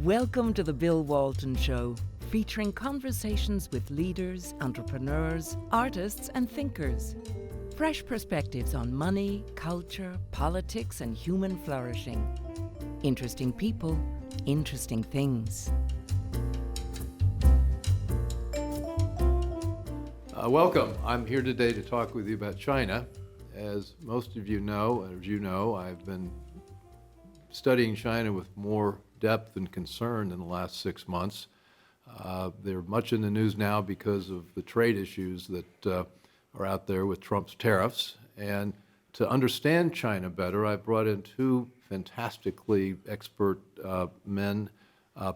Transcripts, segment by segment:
Welcome to the Bill Walton Show, featuring conversations with leaders, entrepreneurs, artists, and thinkers. Fresh perspectives on money, culture, politics, and human flourishing. Interesting people, interesting things. Welcome. I'm here today to talk with you about China. As most of you know, I've been studying China with more depth and concern in the last 6 months. They're much in the news now because of the trade issues that are out there with Trump's tariffs. And to understand China better, I brought in two fantastically expert men,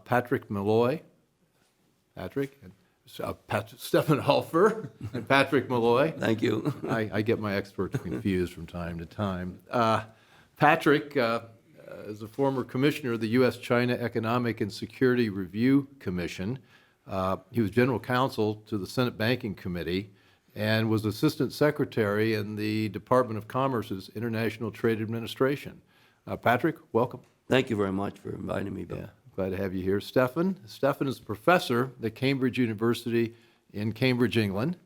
Patrick Malloy, Stefan Hulfer and Patrick Malloy. Thank you. I get my experts confused from time to time. Patrick is a former commissioner of the U.S.-China Economic and Security Review Commission. He was general counsel to the Senate Banking Committee and was assistant secretary in the Department of Commerce's International Trade Administration. Patrick, welcome. Thank you very much for inviting me, Bill. Yeah, glad to have you here. Stefan is a professor at Cambridge University in Cambridge, England,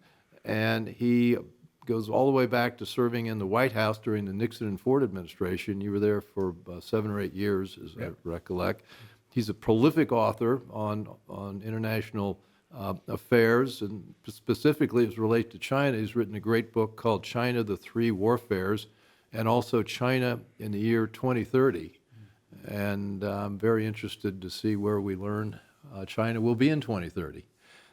and he goes all the way back to serving in the White House during the Nixon and Ford administration. You were there for 7 or 8 years, as I recollect. He's a prolific author on international affairs, and specifically as relates to China. He's written a great book called China, the Three Warfares, and also China in the Year 2030. And I'm very interested to see where we learn China will be in 2030.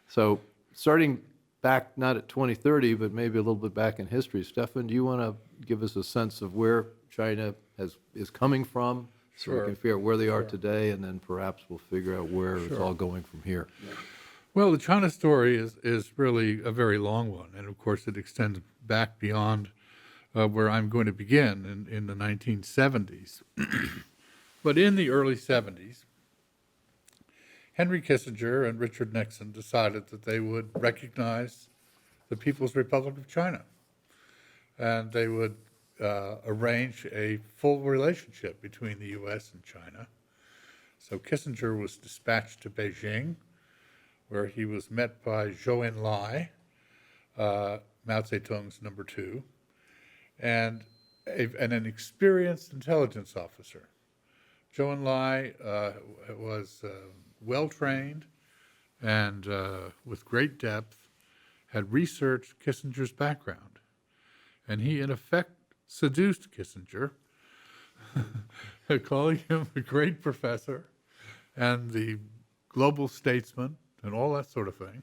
So starting back not at 2030, but maybe a little bit back in history, Stefan, do you want to give us a sense of where China is coming from? So we can figure out where they are today, and then perhaps we'll figure out where it's all going from here. Well, the China story is really a very long one, and of course it extends back beyond where I'm going to begin in the 1970s. But in the early 70s, Henry Kissinger and Richard Nixon decided that they would recognize the People's Republic of China, and they would arrange a full relationship between the U.S. and China. So Kissinger was dispatched to Beijing, where he was met by Zhou Enlai, Mao Zedong's number 2, and an experienced intelligence officer. Zhou Enlai was well-trained and with great depth, had researched Kissinger's background. And he, in effect, seduced Kissinger, calling him a great professor and the global statesman and all that sort of thing.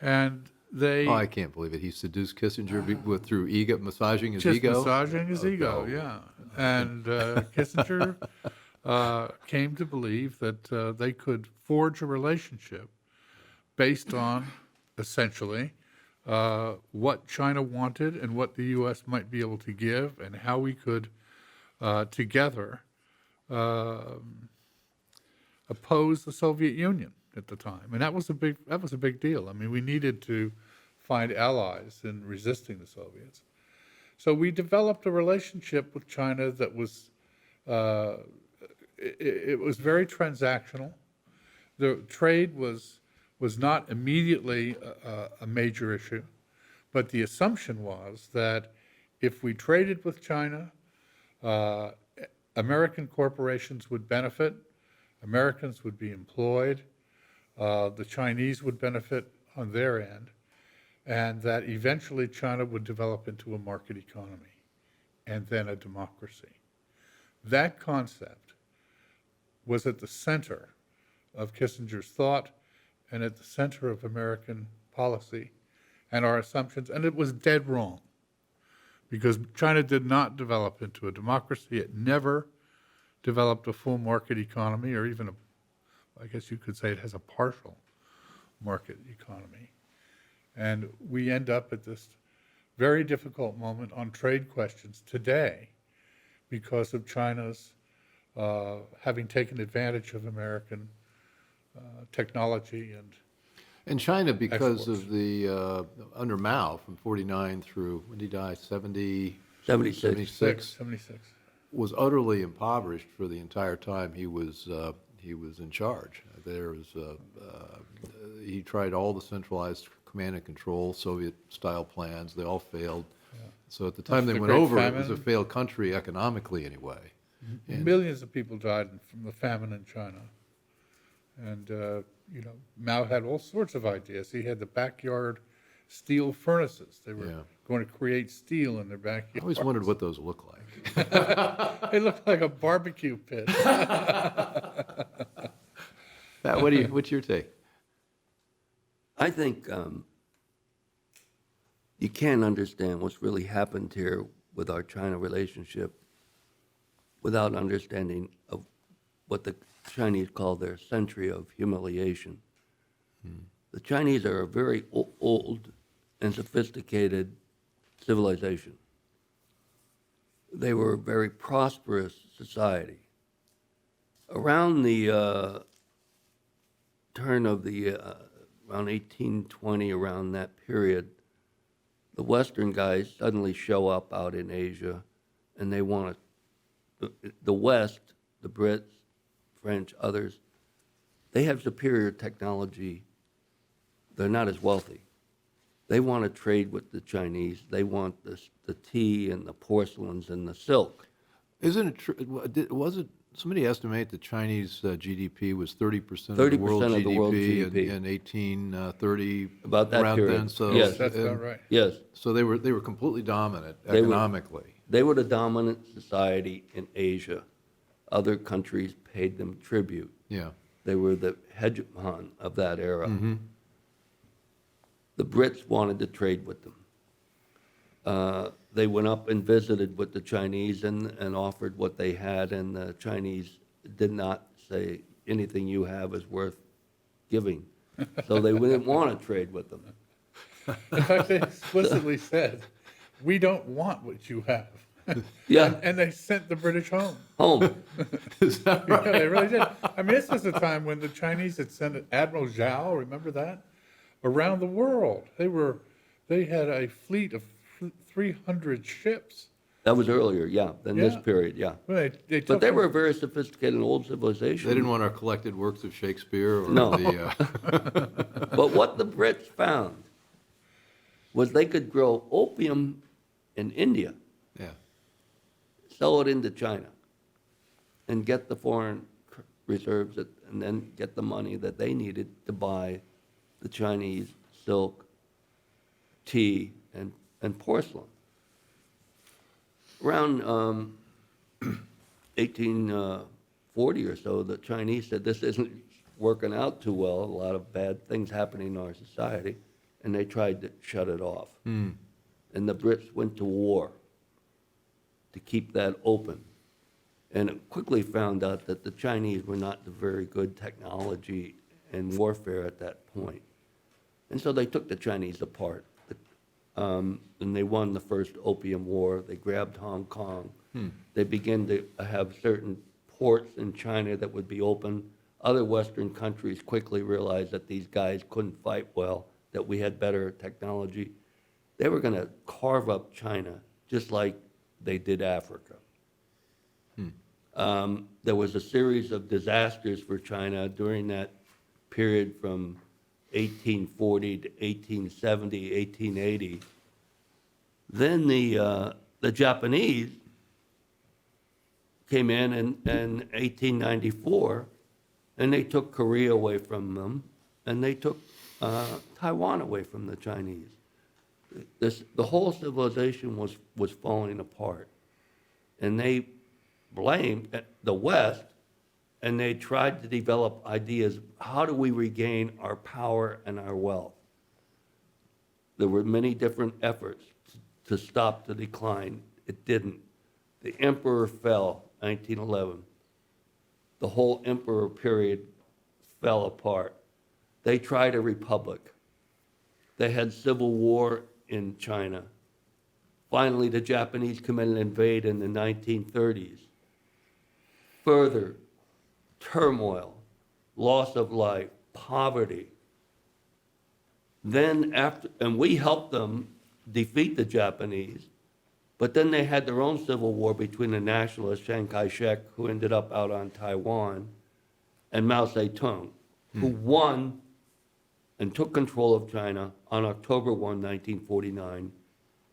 And they... Oh, I can't believe it. He seduced Kissinger through ego, massaging his ego? Just massaging his ego, yeah. And Kissinger came to believe that they could forge a relationship based on, essentially, what China wanted and what the U.S. might be able to give, and how we could, together, oppose the Soviet Union at the time. And that was a big deal. I mean, we needed to find allies in resisting the Soviets. So we developed a relationship with China that was it was very transactional. The trade was not immediately a major issue, but the assumption was that if we traded with China, American corporations would benefit, Americans would be employed, the Chinese would benefit on their end, and that eventually China would develop into a market economy and then a democracy. That concept was at the center of Kissinger's thought and at the center of American policy and our assumptions, and it was dead wrong, because China did not develop into a democracy. It never developed a full market economy, or even I guess you could say it has a partial market economy. And we end up at this very difficult moment on trade questions today because of China's having taken advantage of American technology and China, because exports. of the under Mao from 49 through, when did he die? 76, 76. was utterly impoverished for the entire time he was he was in charge. He tried all the centralized command and control, Soviet-style plans. They all failed. So at the time they the went Great over, it was a Famine. failed country economically anyway. And- Millions of people died from the famine in China. And, Mao had all sorts of ideas. He had the backyard steel furnaces. They were Yeah. going to create steel in their I backyard. always wondered what those look like. They looked like a barbecue pit. Pat, what's your take? I think you can't understand what's really happened here with our China relationship without understanding of what the Chinese call their Century of Humiliation. The Chinese are a very old and sophisticated civilization. They were a very prosperous society. Around the turn of the, around 1820, around that period, the Western guys suddenly show up out in Asia, and they want to, the West, the Brits, French, others, they have superior technology. They're not as wealthy. They want to trade with the Chinese. They want the tea and the porcelains and the silk. Isn't it true? Was it somebody estimate the Chinese GDP was 30% of the 30% world of the world GDP GDP. in 1830? About that around period. then. So Yes. That's about right. Yes, So they were completely dominant They were- economically. they were the dominant society in Asia. Other countries paid them tribute. Yeah. They were the hegemon of that era. The Brits wanted to trade with them. They went up and visited with the Chinese and offered what they had, and the Chinese did not say anything you have is worth giving. So they didn't want to trade with them. In fact, they explicitly said, "We don't want what you have." Yeah, And they sent the British home. home. Is that right? Yeah, they really did. I mean, this was the time when the Chinese had sent Admiral Zhao, remember that? Around the world. They had a fleet of 300 ships. That was earlier, yeah, than this Yeah. period, yeah. Well, they But took they them- were a very sophisticated old civilization. They didn't want our collected works of Shakespeare or No. the, But what the Brits found was they could grow opium in India, yeah. sell it into China, and get the foreign reserves and then get the money that they needed to buy the Chinese silk, tea, and porcelain. Around 1840 or so, the Chinese said, this isn't working out too well, a lot of bad things happening in our society, and they tried to shut it off. And the Brits went to war to keep that open. And it quickly found out that the Chinese were not the very good technology and warfare at that point. And so they took the Chinese apart. And they won the first Opium War. They grabbed Hong Kong. They began to have certain ports in China that would be open. Other Western countries quickly realized that these guys couldn't fight well, that we had better technology. They were going to carve up China just like they did Africa. There was a series of disasters for China during that period from 1840 to 1870, 1880. Then the Japanese came in 1894, and they took Korea away from them, and they took Taiwan away from the Chinese. The whole civilization was falling apart, and they blamed the West, and they tried to develop ideas, how do we regain our power and our wealth? There were many different efforts to stop the decline. It didn't. The emperor fell, 1911. The whole emperor period fell apart. They tried a republic. They had civil war in China. Finally, the Japanese come in and invade in the 1930s. Further turmoil, loss of life, poverty. Then and we helped them defeat the Japanese, but then they had their own civil war between the nationalists, Chiang Kai-shek, who ended up out on Taiwan, and Mao Zedong, who won and took control of China on October 1, 1949,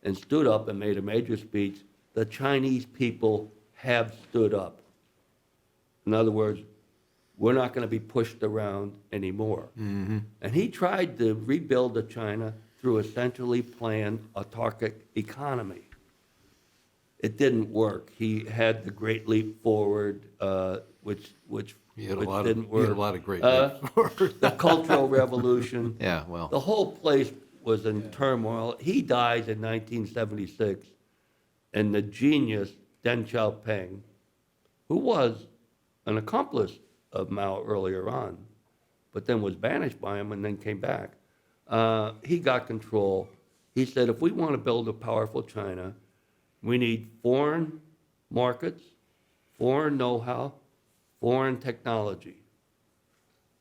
and stood up and made a major speech. The Chinese people have stood up. In other words, we're not going to be pushed around anymore. And he tried to rebuild the China through a centrally planned autarkic economy. It didn't work. He had the Great Leap Forward, which He had a which lot didn't of, work. he had a lot of great leaps forward. The Cultural Revolution. Yeah, well. The whole place was in turmoil. He dies in 1976, and the genius Deng Xiaoping, who was an accomplice of Mao earlier on, but then was banished by him and then came back, he got control. He said, if we want to build a powerful China, we need foreign markets, foreign know-how, foreign technology,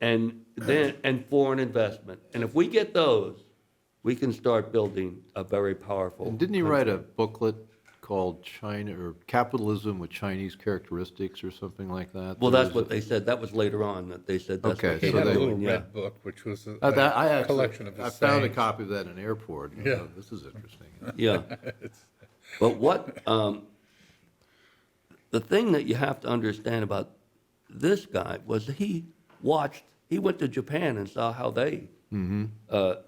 and foreign investment. And if we get those, we can start building a very powerful And didn't he write a booklet called China, or Capitalism with Chinese Characteristics, or something like that? Well, There that's was what they said. That was later on that they said that's Okay, what He they so had were a they- little doing, yeah. red book, which was a I actually, collection of his I found a sayings. copy of that in an airport. Yeah. Oh, this is interesting. Yeah. But what, the thing that you have to understand about this guy was he went to Japan and saw how they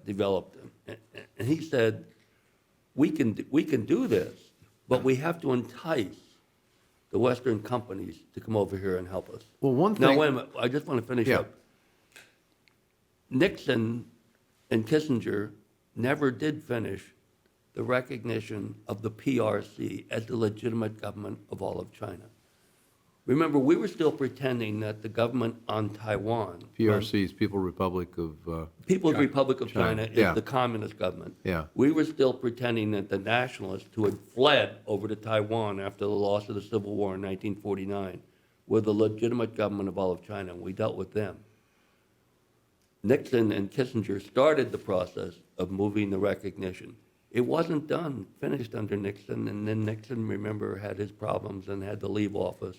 developed. And he said, we can do this, but we have to entice the Western companies to come over here and help us. Well, one Now, thing. wait a minute, I just want to finish Yeah. up. Nixon and Kissinger never did finish the recognition of the PRC as the legitimate government of all of China. Remember, we were still pretending that the government on Taiwan, PRC's People's Republic of, People's Republic of China, yeah. is the communist government. Yeah. We were still pretending that the nationalists who had fled over to Taiwan after the loss of the Civil War in 1949 were the legitimate government of all of China, and we dealt with them. Nixon and Kissinger started the process of moving the recognition. It wasn't finished under Nixon, and then Nixon, remember, had his problems and had to leave office.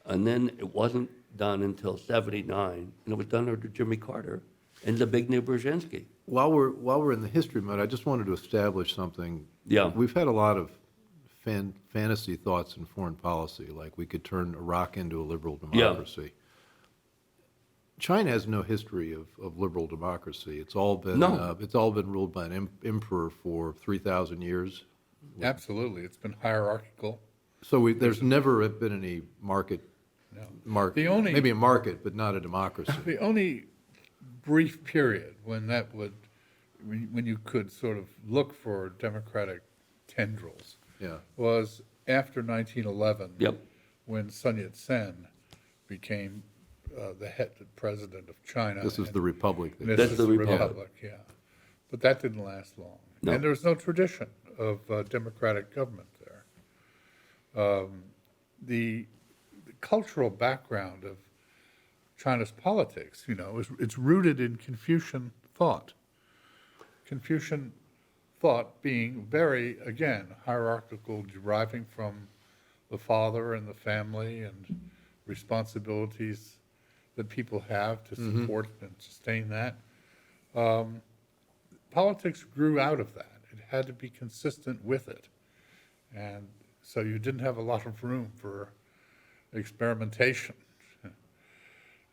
And then it wasn't done until 79, and it was done under Jimmy Carter and Zbigniew Brzezinski. while we're in the history mode, I just wanted to establish something. Yeah. We've had a lot of fantasy thoughts in foreign policy, like we could turn Iraq into a liberal democracy. China has no history of liberal democracy. It's all been ruled by an emperor for 3,000 years. Absolutely, it's been hierarchical. So there's never been any market. The only- Maybe a market, but not a democracy. The only brief period when when you could sort of look for democratic tendrils Yeah. was after 1911. Yep. When Sun Yat-sen became the president of China. This is and- the republic. and That, this That's is the the republic. republic, yeah. But that didn't last long. No. And there was no tradition of democratic government there. The cultural background of China's politics, it's rooted in Confucian thought. Confucian thought being very, again, hierarchical, deriving from the father and the family and responsibilities that people have to support and sustain that. Politics grew out of that. It had to be consistent with it. And so you didn't have a lot of room for experimentation.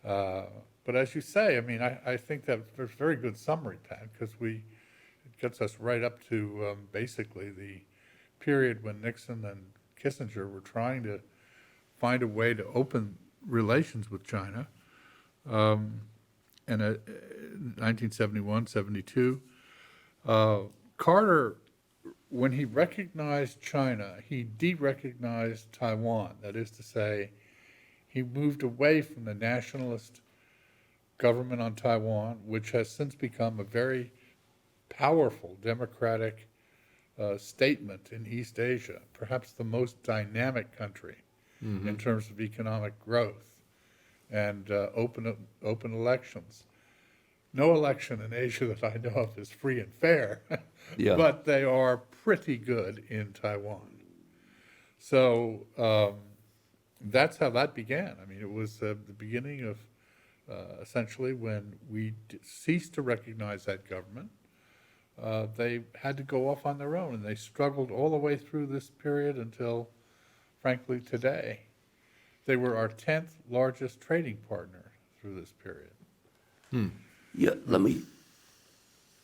But as you say, I mean, I think that's a very good summary, Pat, because it gets us right up to basically the period when Nixon and Kissinger were trying to find a way to open relations with China. And 1971, 72, Carter, when he recognized China, he de-recognized Taiwan. That is to say, he moved away from the nationalist government on Taiwan, which has since become a very powerful democratic statement in East Asia, perhaps the most dynamic country in terms of economic growth and open elections. No election in Asia that I know of is free and fair, Yeah. but they are pretty good in Taiwan. So that's how that began. I mean, it was the beginning of essentially when we ceased to recognize that government. They had to go off on their own, and they struggled all the way through this period until, frankly, today. They were our 10th largest trading partner through this period. Yeah,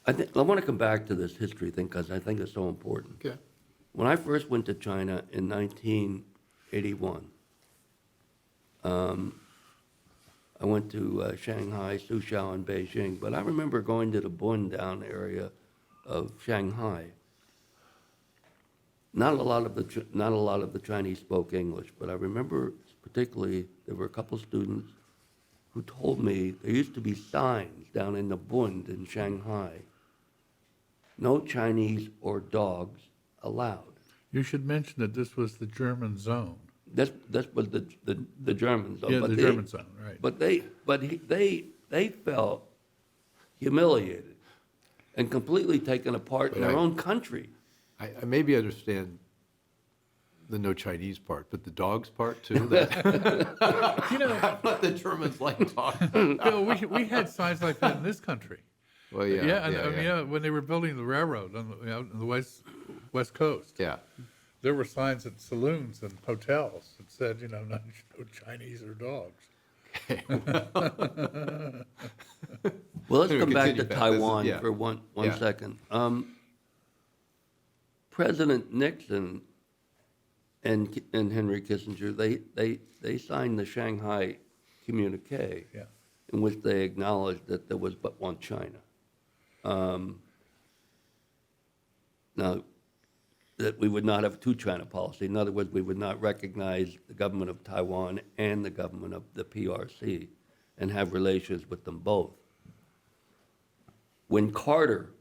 I want to come back to this history thing because I think it's so important. Okay. When I first went to China in 1981, I went to Shanghai, Suzhou, and Beijing, but I remember going to the Bundan area of Shanghai. Not a lot of the Chinese spoke English, but I remember particularly there were a couple students who told me there used to be signs down in the Bund in Shanghai, no Chinese or dogs allowed. You should mention that this was the German zone. That's what the Germans. Yeah, the German zone, right. But they felt humiliated and completely taken apart in their own country. I maybe understand the no Chinese part, but the dogs part too. That You know, what the Germans like dogs. Bill, we had signs like that in this country. Well, yeah, Yeah, and, yeah, I mean, yeah. yeah, when they were building the railroad on the west coast, Yeah. there were signs at saloons and hotels that said, no Chinese or dogs. Well, let's Anyway, come back continue, to Pat. Taiwan This is- yeah. for one Yeah. second. President Nixon and Henry Kissinger, they signed the Shanghai Communique, Yeah. in which they acknowledged that there was but one China. Now, that we would not have a two-China policy. In other words, we would not recognize the government of Taiwan and the government of the PRC and have relations with them both. When Carter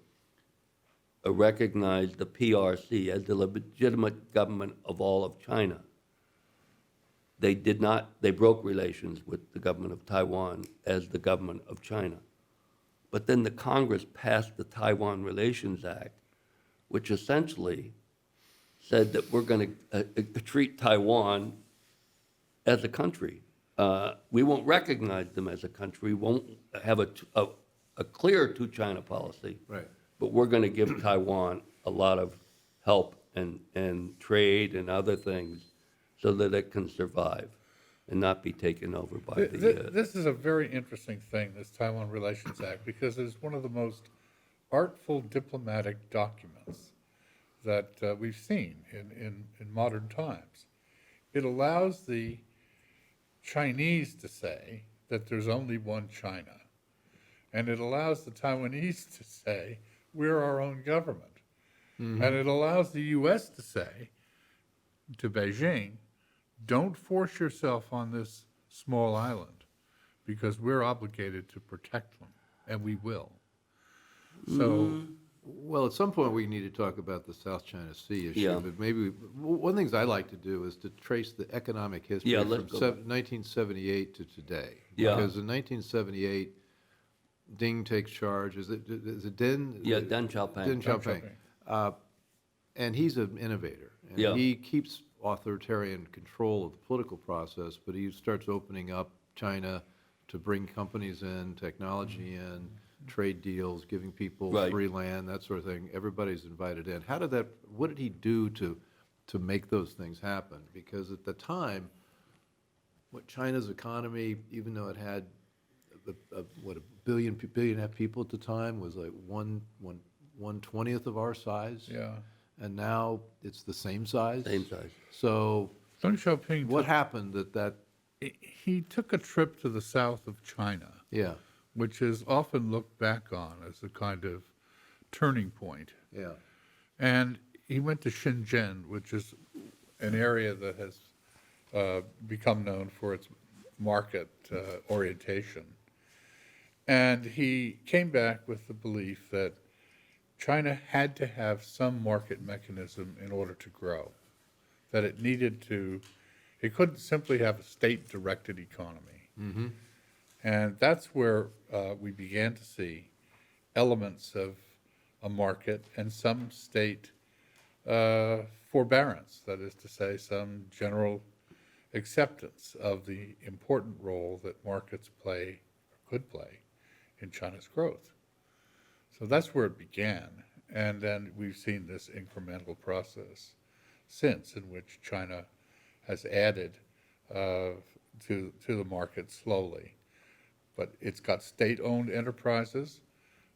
recognized the PRC as the legitimate government of all of China, they broke relations with the government of Taiwan as the government of China. But then the Congress passed the Taiwan Relations Act, which essentially said that we're going to treat Taiwan as a country. We won't recognize them as a country. We won't have a clear two-China policy. Right. But we're going to give Taiwan a lot of help and trade and other things so that it can survive and not be taken over by the... This is a very interesting thing, this Taiwan Relations Act, because it is one of the most artful diplomatic documents that we've seen in modern times. It allows the Chinese to say that there's only one China, and it allows the Taiwanese to say, we're our own government. Mm-hmm. And it allows the U.S. to say to Beijing, don't force yourself on this small island because we're obligated to protect them, and we will. So, Well, at some point we need to talk about the South China Sea issue, Yeah. but maybe one of the things I like to do is to trace the economic history Yeah, from let's go. 1978 to today. Yeah. Because in 1978, Deng takes charge. Is it Deng? Yeah, Deng Xiaoping. Deng Xiaoping. And he's an innovator. And Yeah. he keeps authoritarian control of the political process, but he starts opening up China to bring companies in, technology in, trade deals, giving people Right. free land, that sort of thing. Everybody's invited in. What did he do to make those things happen? Because at the time, China's economy, even though it had a billion and a half people at the time, was like 1/20th of our size. yeah. And now it's the same size. Same size. So Deng Xiaoping, what happened that he took a trip to the south of China, yeah, which is often looked back on as a kind of turning point. yeah. And he went to Shenzhen, which is an area that has become known for its market orientation. And he came back with the belief that China had to have some market mechanism in order to grow, that it couldn't simply have a state-directed economy. Mm-hmm. And that's where we began to see elements of a market and some state forbearance, that is to say, some general acceptance of the important role that markets play, or could play, in China's growth. So that's where it began. And then we've seen this incremental process since, in which China has added to the market slowly. But it's got state-owned enterprises,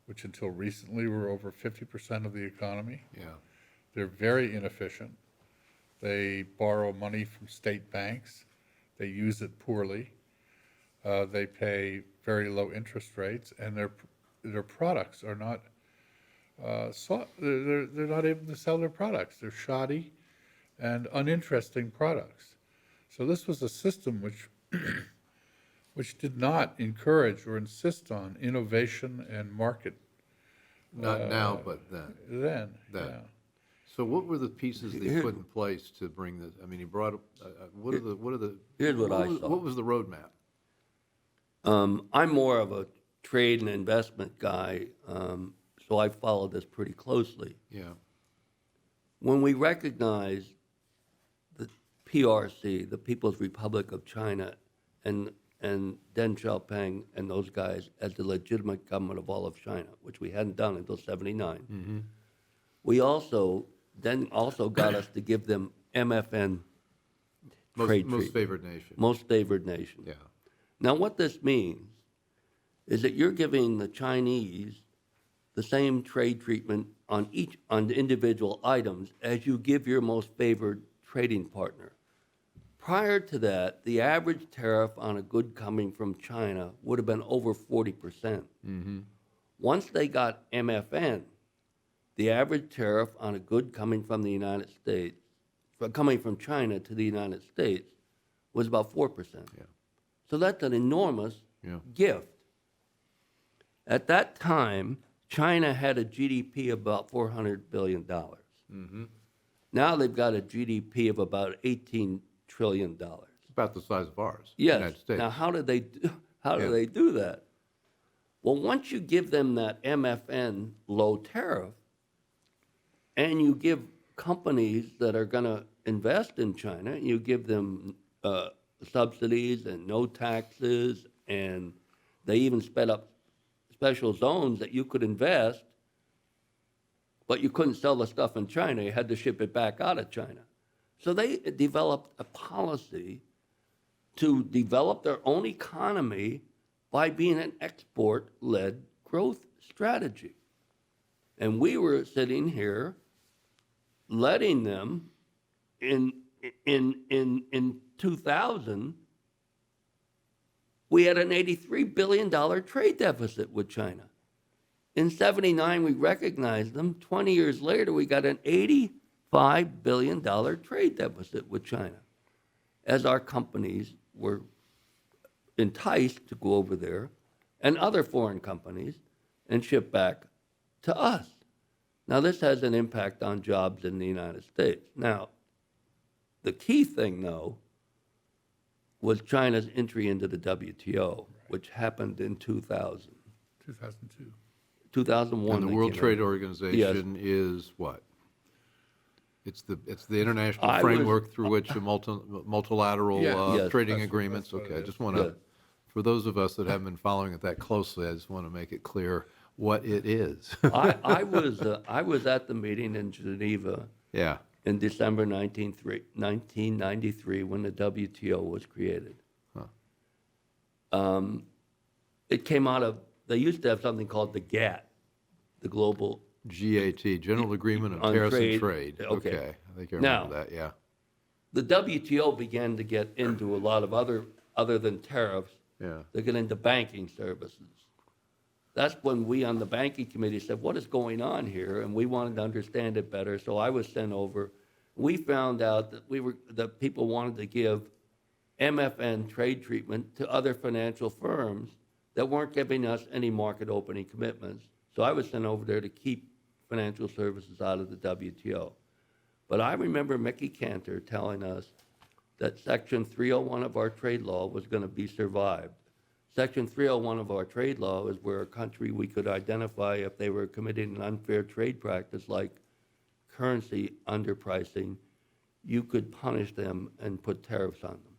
which until recently were over 50% of the economy. Yeah. They're very inefficient. They borrow money from state banks. They use it poorly. They pay very low interest rates, and their products are not they're not able to sell their products. They're shoddy and uninteresting products. So this was a system which did not encourage or insist on innovation and market. Not now, but then. Then. Yeah. So what were the pieces they put in place to bring this? I mean, he brought up, Here's what I saw. What was the roadmap? I'm more of a trade and investment guy, so I followed this pretty closely. Yeah. When we recognize the PRC, the People's Republic of China, and Deng Xiaoping and those guys as the legitimate government of all of China, which we hadn't done until '79, we also got us to give them MFN trade Most treatment. favored nation. Most favored nation. Yeah. Now, what this means is that you're giving the Chinese the same trade treatment on the individual items as you give your most favored trading partner. Prior to that, the average tariff on a good coming from China would have been over 40%. Once they got MFN, the average tariff on a good coming from the United States, coming from China to the United States, was about 4%. Yeah. So that's an enormous Yeah. gift. At that time, China had a GDP of about $400 billion. Now they've got a GDP of about $18 trillion. It's about the size of ours. Yes. United States. Now, how do they do Yeah. that? Well, once you give them that MFN low tariff, and you give companies that are going to invest in China, you give them subsidies and no taxes, and they even sped up special zones that you could invest, but you couldn't sell the stuff in China. You had to ship it back out of China. So they developed a policy to develop their own economy by being an export-led growth strategy. And we were sitting here letting them in 2000, we had an $83 billion trade deficit with China. In '79, we recognized them. 20 years later, we got an $85 billion trade deficit with China, as our companies were enticed to go over there, and other foreign companies, and ship back to us. Now, this has an impact on jobs in the United States. Now, the key thing, though, was China's entry into the WTO, which happened in 2000. 2002. 2001. And the they World came Trade in. Organization is what? It's the international I was- framework through which a multilateral Yeah. Yes, trading that's what agreements. it Okay, I is. just want to, Yeah. for those of us that haven't been following it that closely, I just want to make it clear what it is. I was at the meeting in Geneva Yeah. in December 1993 when the WTO was created. It came out of, they used to have something called the GATT, the Global. GAT, General Agreement on On Tariffs and Trade. Trade. Okay. Okay, I think I Now- remember that, yeah. The WTO began to get into a lot of other than tariffs. Yeah. They get into banking services. That's when we on the banking committee said, what is going on here? And we wanted to understand it better. So I was sent over. We found out that people wanted to give MFN trade treatment to other financial firms that weren't giving us any market opening commitments. So I was sent over there to keep financial services out of the WTO. But I remember Mickey Cantor telling us that Section 301 of our trade law was going to be survived. Section 301 of our trade law is where a country we could identify if they were committing an unfair trade practice like currency underpricing, you could punish them and put tariffs on them.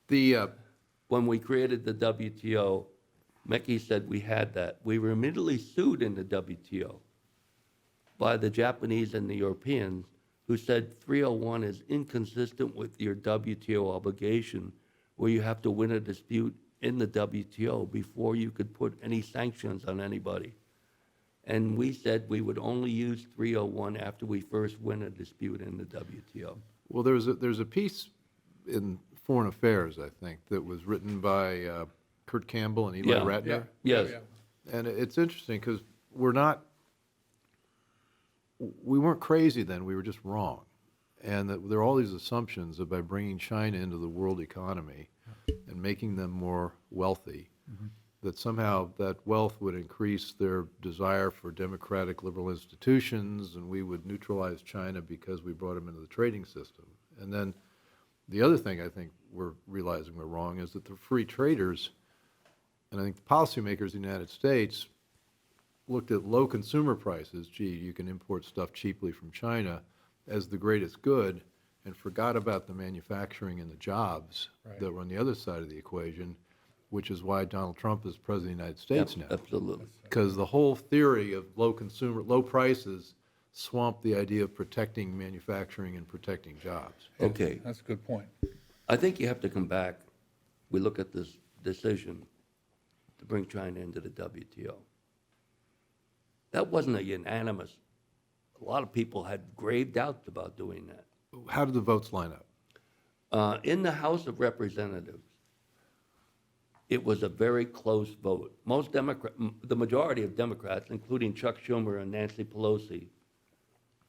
When we created the WTO, Meki said we had that. We were immediately sued in the WTO by the Japanese and the Europeans, who said 301 is inconsistent with your WTO obligation, where you have to win a dispute in the WTO before you could put any sanctions on anybody. And we said we would only use 301 after we first win a dispute in the WTO. Well, there's a piece in Foreign Affairs, I think, that was written by Kurt Campbell and Eli Yeah. Ratner. Yes. And it's interesting because we weren't crazy then, we were just wrong. And that there are all these assumptions that by bringing China into the world economy and making them more wealthy, that somehow that wealth would increase their desire for democratic liberal institutions, and we would neutralize China because we brought them into the trading system. And then the other thing I think we're realizing we're wrong is that the free traders, and I think the policymakers in the United States, looked at low consumer prices, gee, you can import stuff cheaply from China, as the greatest good, and forgot about the manufacturing and the jobs that were on the other side of the equation, which is why Donald Trump is president of the United States now. Absolutely. Because the whole theory of low prices swamped the idea of protecting manufacturing and protecting jobs. Okay. That's a good point. I think you have to come back. We look at this decision to bring China into the WTO. That wasn't a unanimous. A lot of people had grave doubts about doing that. How did the votes line up? In the House of Representatives, it was a very close vote. The majority of Democrats, including Chuck Schumer and Nancy Pelosi,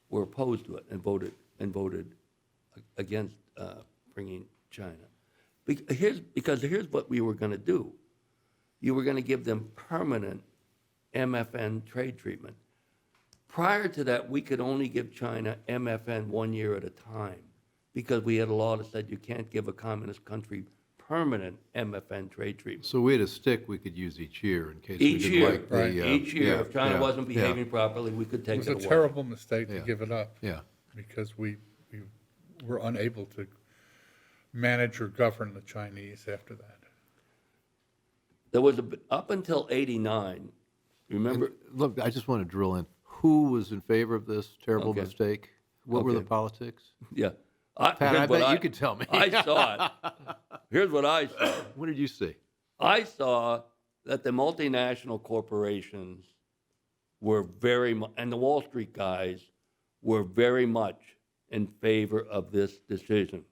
were opposed to it and voted against bringing China. Because here's what we were going to do. You were going to give them permanent MFN trade treatment. Prior to that, we could only give China MFN 1 year at a time because we had a law that said you can't give a communist country permanent MFN trade treatment. So we had a stick we could use each year in case Each we year, didn't like the... each year, yeah, if China yeah, wasn't behaving yeah, properly, we could It take was it a away. terrible mistake to Yeah. give it up. Yeah. Because we were unable to manage or govern the Chinese after that. There was up until '89. Remember? Look, I just want to drill in. Who was in favor of this terrible Okay. mistake? What were the Okay. politics? Yeah. Pat, I bet you could tell me. I saw it. Here's what I saw. What did you see? I saw that the multinational corporations were very much, and the Wall Street guys were very much in favor of this decision.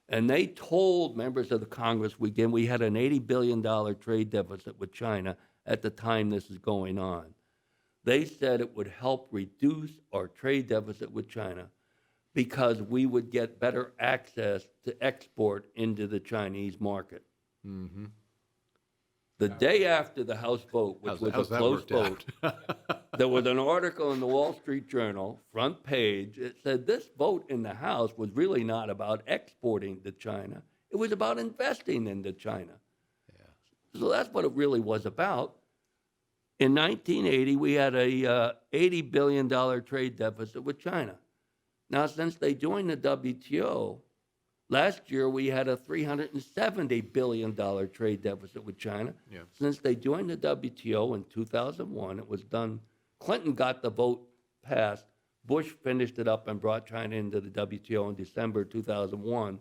And they told members of the Congress, we had an $80 billion trade deficit with China at the time this is going on. They said it would help reduce our trade deficit with China because we would get better access to export into the Chinese market. Mm-hmm. The day after the House vote, which was how's a that close worked vote, there was an article in the Wall Street Journal, front page. It said this vote in the House was really not about exporting to China. It was about investing into China. Yeah. So that's what it really was about. In 1980, we had a $80 billion trade deficit with China. Now, since they joined the WTO, last year we had a $370 billion trade deficit with China. Yeah. Since they joined the WTO in 2001, it was done. Clinton got the vote passed. Bush finished it up and brought China into the WTO in December 2001.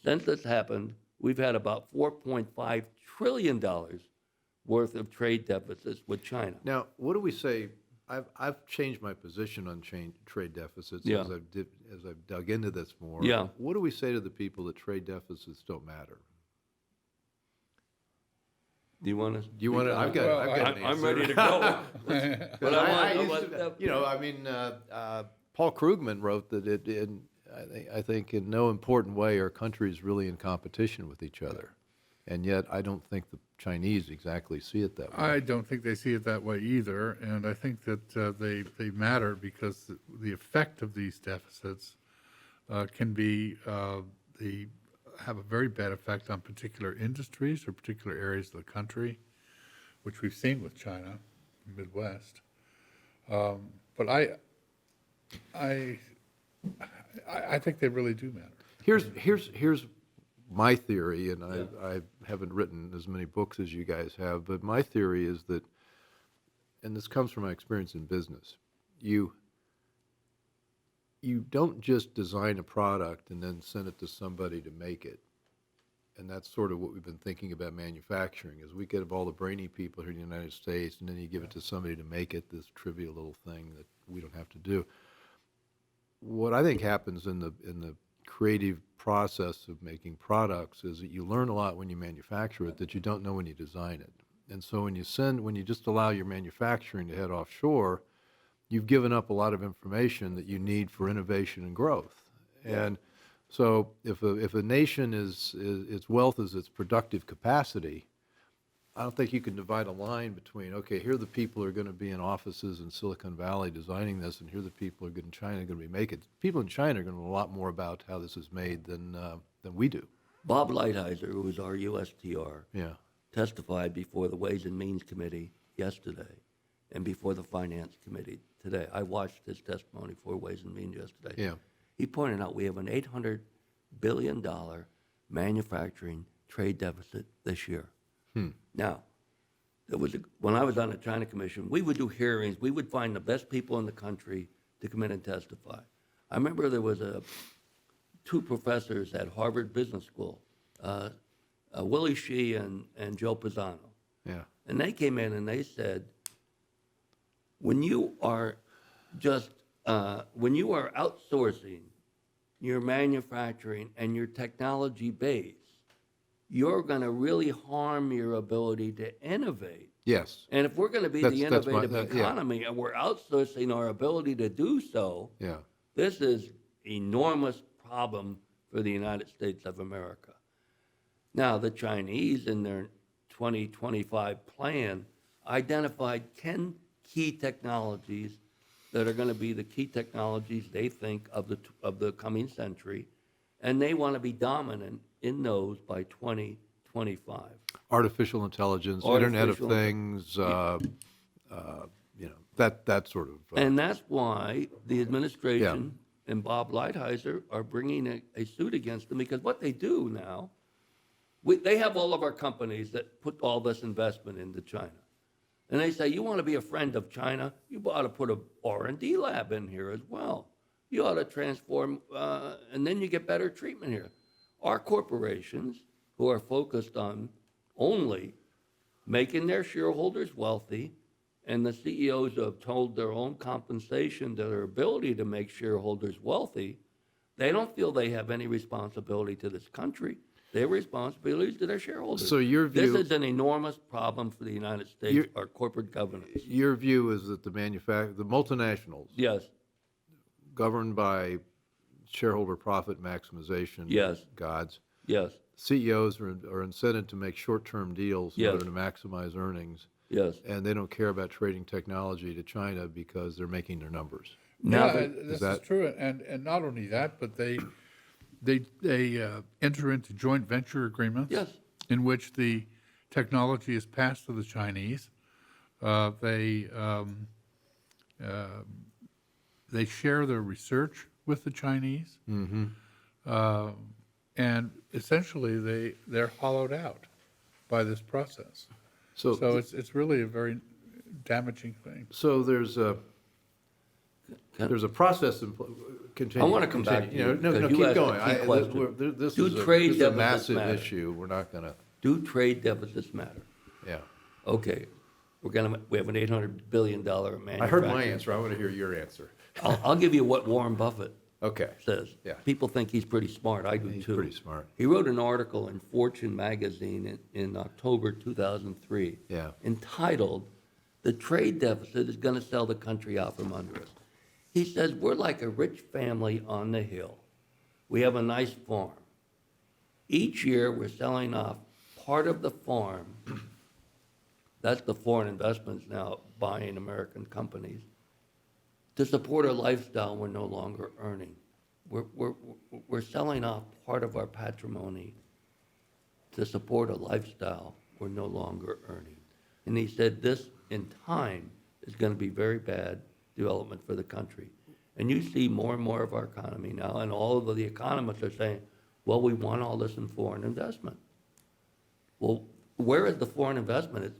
Since this happened, we've had about $4.5 trillion worth of trade deficits with China. Now, what do we say? I've changed my position on trade deficits Yeah. as I've dug into this more. Yeah. What do we say to the people that trade deficits don't matter? Do you want to? Do you want to? I've got an answer. I'm ready to go. But I used to, Paul Krugman wrote that I think in no important way are countries really in competition with each other. And yet I don't think the Chinese exactly see it that way. I don't think they see it that way either, and I think that they matter because the effect of these deficits can be they have a very bad effect on particular industries or particular areas of the country, which we've seen with China, Midwest. But I think they really do matter. Here's my theory, and I haven't written as many books as you guys have, but my theory is that, and this comes from my experience in business, you don't just design a product and then send it to somebody to make it. And that's sort of what we've been thinking about manufacturing, is we get all the brainy people here in the United States, and then you give it to somebody to make it, this trivial little thing that we don't have to do. What I think happens in the creative process of making products is that you learn a lot when you manufacture it that you don't know when you design it. And so when you just allow your manufacturing to head offshore, you've given up a lot of information that you need for innovation and growth. And so if a nation its wealth is its productive capacity, I don't think you can divide a line between, okay, here are the people who are going to be in offices in Silicon Valley designing this, and here are the people who are in China going to be making it. People in China are going to know a lot more about how this is made than we do. Bob Lighthizer, who was our USTR, Yeah. testified before the Ways and Means Committee yesterday and before the Finance Committee today. I watched his testimony for Ways and Means yesterday. Yeah. He pointed out we have an $800 billion manufacturing trade deficit this year. Now, when I was on the China Commission, we would do hearings. We would find the best people in the country to come in and testify. I remember there was two professors at Harvard Business School, Willie Shee and Joe Pisano. Yeah. And they came in and they said, when you are outsourcing your manufacturing and your technology base, you're going to really harm your ability to innovate. Yes. And if we're going to be That's the my- innovative yeah. economy and we're outsourcing our ability to do so, Yeah. this is enormous problem for the United States of America. Now, the Chinese in their 2025 plan identified 10 key technologies that are going to be the key technologies they think of the coming century, and they want to be dominant in those by 2025. Artificial intelligence, Internet of Things, that sort of. And that's why the administration and Bob Lighthizer are bringing a suit against them, because what they do now, they have all of our companies that put all this investment into China. And they say, you want to be a friend of China, you ought to put a R&D lab in here as well. You ought to transform, and then you get better treatment here. Our corporations, who are focused on only making their shareholders wealthy, and the CEOs have told their own compensation to their ability to make shareholders wealthy, they don't feel they have any responsibility to this country. Their responsibilities to their shareholders. So your view- This is an enormous problem for the United States, our corporate governance. Your view is that the multinationals, Yes, governed by shareholder profit maximization Yes. gods, yes, CEOs are incented to make short-term deals in Yes. order to maximize earnings, yes. and they don't care about trading technology to China because they're making their numbers. Now, Yeah, this is true, and not only that, but they enter into joint venture agreements. Yes. In which the technology is passed to the Chinese. They share their research with the Chinese. And essentially they're hollowed out by this process. So it's really a very damaging thing. So there's a process in continue. I wanna come back to you, No, because you keep asked a going. key question. This Do is trade a deficits massive matter? issue. We're not going to. Do trade deficits matter? Yeah. Okay, we have an $800 billion manufacturing. I heard my answer. I want to hear your answer. I'll give you what Warren Buffett Okay. says. Yeah. People think he's pretty smart. I do He's too. pretty smart. He wrote an article in Fortune magazine in October 2003. Yeah. Entitled, "The Trade Deficit is Going to Sell the Country Out from Under Us." He says, we're like a rich family on the hill. We have a nice farm. Each year, we're selling off part of the farm. That's the foreign investments now buying American companies to support a lifestyle we're no longer earning. We're selling off part of our patrimony to support a lifestyle we're no longer earning. And he said this, in time, is going to be very bad development for the country. And you see more and more of our economy now, and all of the economists are saying, well, we want all this in foreign investment. Well, where is the foreign investment? It's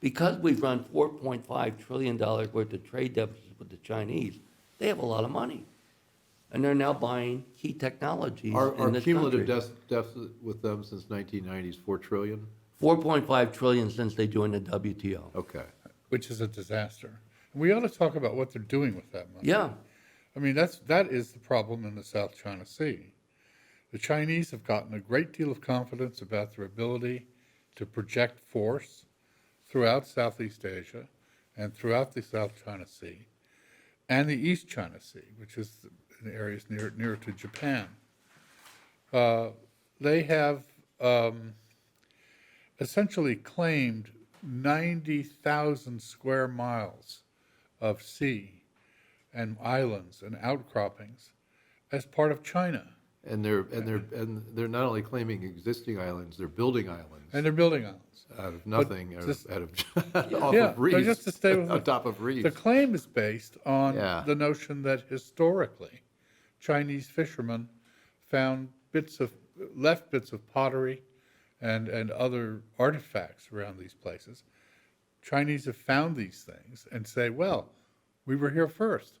because we've run $4.5 trillion worth of trade deficits with the Chinese, they have a lot of money. And they're now buying key technologies Our in this cumulative country. deficit with them since 1990 is $4 trillion? 4.5 trillion since they joined the WTO. Okay. which is a disaster. We ought to talk about what they're doing with that money. Yeah, I mean, that is the problem in the South China Sea. The Chinese have gotten a great deal of confidence about their ability to project force throughout Southeast Asia and throughout the South China Sea and the East China Sea, which is in areas near to Japan. They have essentially claimed 90,000 square miles of sea and islands and outcroppings as part of China. And they're not only claiming existing islands, they're building islands And they're building islands. out of nothing, just- out of off Yeah, of but reefs, just to stay with on top of reefs. The claim is based on Yeah. the notion that historically Chinese fishermen found left bits of pottery and other artifacts around these places. Chinese have found these things and say, well, we were here first,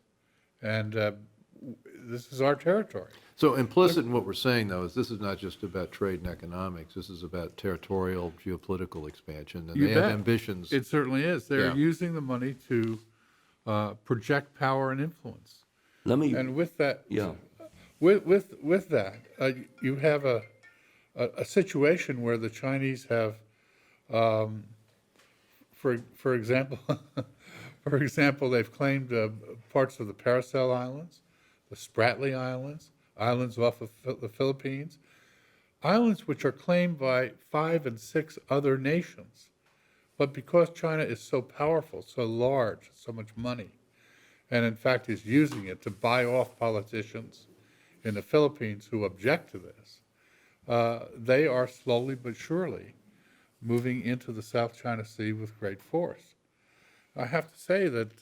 and this is our territory. So implicit in what we're saying, though, is this is not just about trade and economics. This is about territorial, geopolitical expansion, and You they have bet. ambitions. It certainly is. They're Yeah. using the money to project power and influence. let me, And with that, yeah, with that, you have a situation where the Chinese have, for example, they've claimed parts of the Paracel Islands, the Spratly Islands, islands off of the Philippines, islands which are claimed by 5 and 6 other nations. But because China is so powerful, so large, so much money, and in fact is using it to buy off politicians in the Philippines who object to this, they are slowly but surely moving into the South China Sea with great force. I have to say that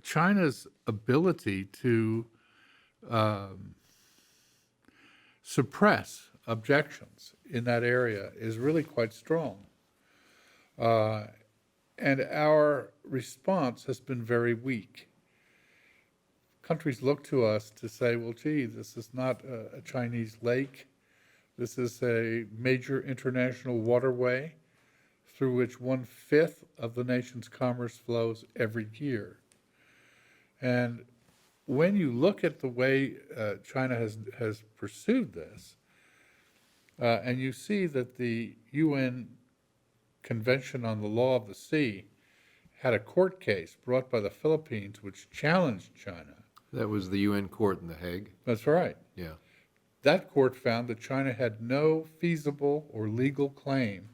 China's ability to suppress objections in that area is really quite strong. And our response has been very weak. Countries look to us to say, well, gee, this is not a Chinese lake. This is a major international waterway through which 1/5 of the nation's commerce flows every year. And when you look at the way China has pursued this, and you see that the UN Convention on the Law of the Sea had a court case brought by the Philippines which challenged China. That was the UN court in The Hague. That's right. Yeah. That court found that China had no feasible or legal claim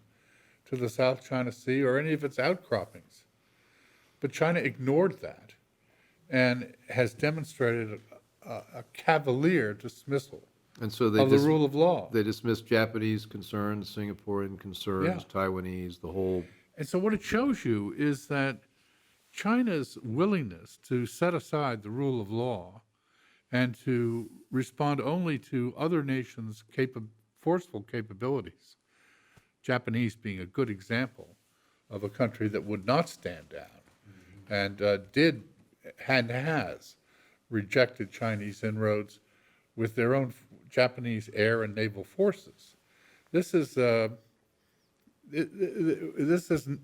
to the South China Sea or any of its outcroppings. But China ignored that and has demonstrated a cavalier dismissal And so they of the rule of law. they dismissed Japanese concerns, Singaporean concerns, Yeah. Taiwanese, the whole. And so what it shows you is that China's willingness to set aside the rule of law and to respond only to other nations' forceful capabilities, Japanese being a good example of a country that would not stand down and has rejected Chinese inroads with their own Japanese air and naval forces. This is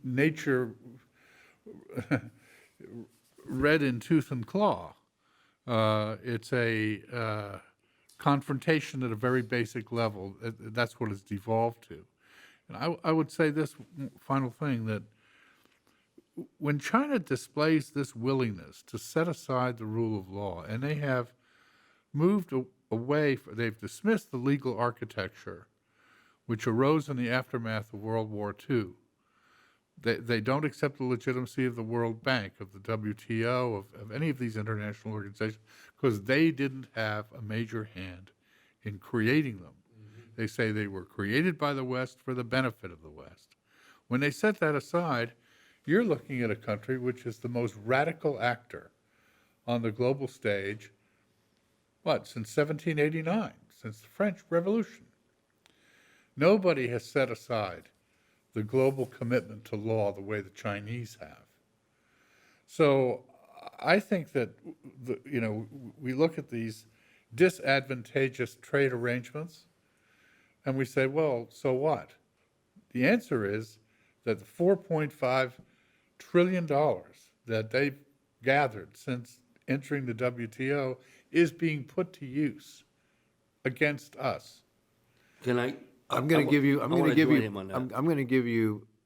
nature red in tooth and claw. It's a confrontation at a very basic level. That's what it's devolved to. And I would say this final thing, that when China displays this willingness to set aside the rule of law, and they have moved away, they've dismissed the legal architecture which arose in the aftermath of World War II. They don't accept the legitimacy of the World Bank, of the WTO, of any of these international organizations, because they didn't have a major hand in creating them. They say they were created by the West for the benefit of the West. When they set that aside, you're looking at a country which is the most radical actor on the global stage since 1789, since the French Revolution. Nobody has set aside the global commitment to law the way the Chinese have. So I think that, we look at these disadvantageous trade arrangements and we say, well, so what? The answer is that the $4.5 trillion that they've gathered since entering the WTO is being put to use against us. Can I? I'm going to give you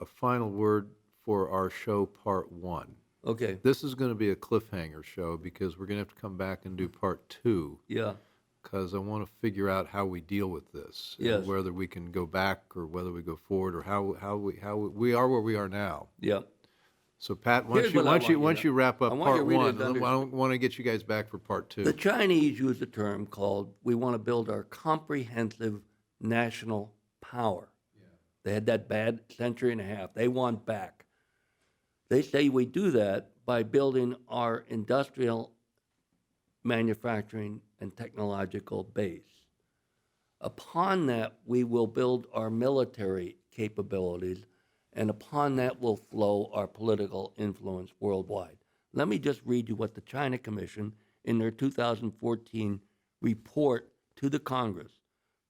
a final word for our show part 1. Okay. This is going to be a cliffhanger show because we're going to have to come back and do part 2. Yeah. Because I want to figure out how we deal with this, Yes. and whether we can go back or whether we go forward, or how we are where we are now. Yeah. So Pat, Here's what I want once you wrap up I want part your readers 1, to I want to get you guys back for part 2. The Chinese use a term called, we want to build our comprehensive national power. Yeah. They had that bad century and a half. They want back. They say we do that by building our industrial manufacturing and technological base. Upon that, we will build our military capabilities, and upon that will flow our political influence worldwide. Let me just read you what the China Commission, in their 2014 report to the Congress,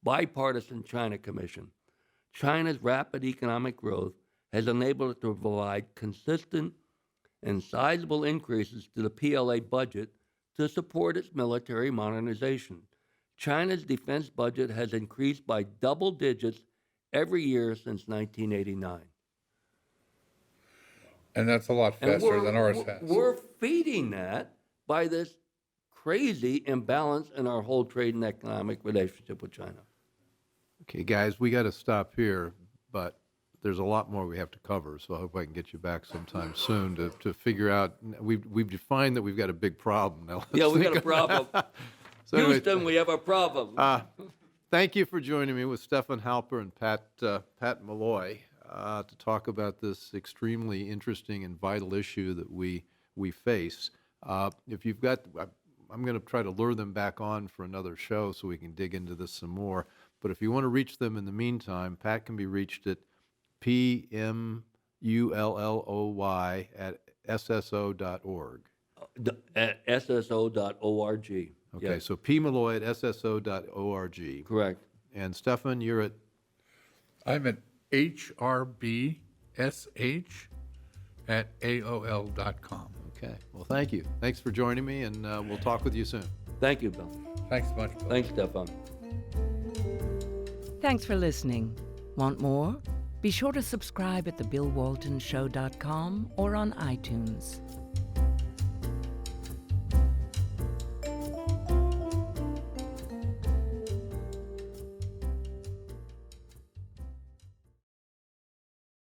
Bipartisan China Commission, China's rapid economic growth has enabled it to provide consistent and sizable increases to the PLA budget to support its military modernization. China's defense budget has increased by double digits every year since 1989. And that's a lot faster than ours has. We're feeding that by this crazy imbalance in our whole trade and economic relationship with China. Okay, guys, we got to stop here, but there's a lot more we have to cover, so I hope I can get you back sometime soon to figure out. We've defined that we've got a big problem. Now We got a problem. So anyway, Houston, we have a problem. thank you for joining me with Stefan Halper and Pat Malloy to talk about this extremely interesting and vital issue that we face. If you've got, I'm going to try to lure them back on for another show so we can dig into this some more. But if you want to reach them in the meantime, Pat can be reached at PMULLOY at sso.org. At sso.org. Okay, Yes. so pmalloy at sso.org. Correct. And Stefan, you're at? I'm at hrbsh at aol.com. Okay, well, thank you. Thanks for joining me, and we'll talk with you soon. Thank you, Bill. Thanks much, Bill. Thanks, Stefan. Thanks for listening. Want more? Be sure to subscribe at thebillwaltonshow.com or on iTunes.